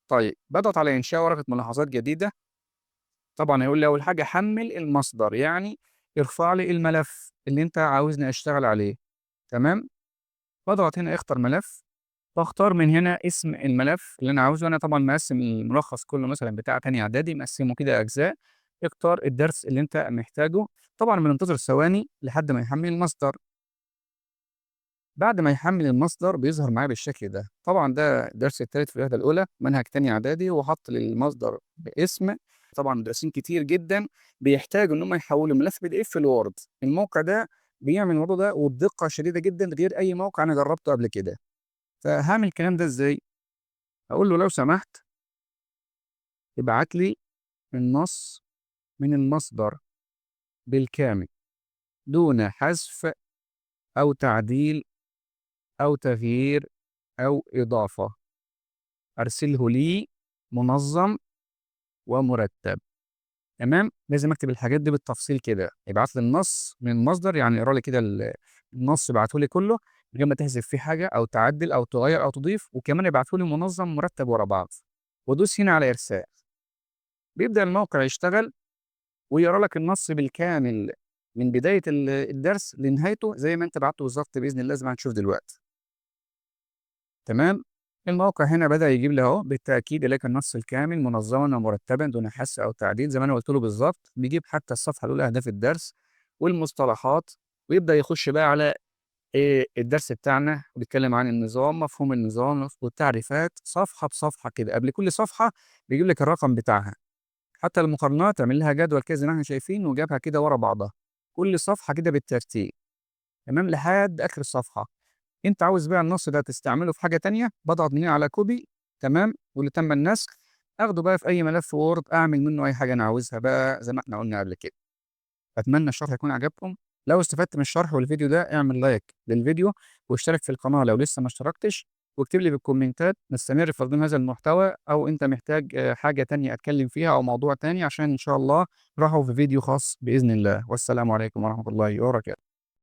طيب باضغط على إنشاء ورقة ملاحظات جديدة. طبعًا هيقول لي أول حاجة حمّل المصدر، يعني ارفع لي الملف اللي أنت عاوزني أشتغل عليه، تمام؟ باضغط هنا اختر ملف، باختار من هنا اسم الملف اللي أنا عاوزه. أنا طبعًا مقسّم الملخص كلّه مثلًا بتاع تانية إعدادي، مقسّمه كده أجزاء. اختار الدرس اللي أنت محتاجه، طبعًا بننتظر ثواني لحد ما يحمّل المصدر. بعد ما يحمّل المصدر بيظهر معايا بالشكل ده. طبعًا ده الدرس التالت في الوحدة الأولى، منهج تانية إعدادي، وحَط للمصدر باسم. طبعًا مدرسين كتير جدًا بيحتاجوا إن هم يحوّلوا ملف PDF لWord. الموقع ده بيعمل الموضوع ده وبدقة شديدة جدًا غير أي موقع أنا جرّبته قبل كده. فهاعمل الكلام ده إزاي؟ هاقول له لو سمحت ابعت لي النص من المصدر بالكامل دون حذف أو تعديل أو تغيير أو إضافة. أرسله لي منظم ومرتب. تمام؟ لازم أكتب الحاجات دي بالتفصيل كده. ابعت لي النص من المصدر، يعني اقرا لي كده النص ابعته لي كله من غير ما تحذف فيه حاجة أو تعدل أو تغير أو تضيف، وكمان ابعته لي منظم مرتب ورا بعض. وادوس هنا على إرسال. بيبدأ الموقع يشتغل ويقرا لك النص بالكامل من بداية الدرس لنهايته زي ما أنت بعته بالضبط بإذن الله زي ما هنشوف دلوقتي. تمام؟ الموقع هنا بدأ يجيب لي أهو بالتأكيد إليك النص الكامل منظما ومرتبا دون حذف أو تعديل زي ما أنا قلت له بالضبط. بيجيب حتى الصفحة الأولى أهداف الدرس والمصطلحات، ويبدأ يخش بقى على الدرس بتاعنا وبيتكلم عن النظام، مفهوم النظام والتعريفات صفحة بصفحة كده. قبل كل صفحة بيجيب لك الرقم بتاعها. حتى المقارنات عامل لها جدول كده زي ما إحنا شايفين وجابها كده ورا بعضها. كل صفحة كده بالترتيب، تمام، لحد آخر الصفحة. أنت عاوز بقى النص ده تستعمله في حاجة تانية، باضغط من هنا على كوبي، تمام، واللي تم النسخ، آخده بقى في أي ملف وورد أعمل منه أي حاجة أنا عاوزها بقى زي ما إحنا قلنا قبل كده. أتمنى الشرح يكون عجبكم. لو استفدت من الشرح والفيديو ده اعمل لايك للفيديو واشترك في القناة لو لسه ما اشتركتش، واكتب لي بالكومنتات نستمر في تقديم هذا المحتوى، أو أنت محتاج حاجة تانية أتكلم فيها أو موضوع تاني عشان إن شاء الله نراها في فيديو خاص بإذن الله. والسلام عليكم ورحمة الله وبركاته.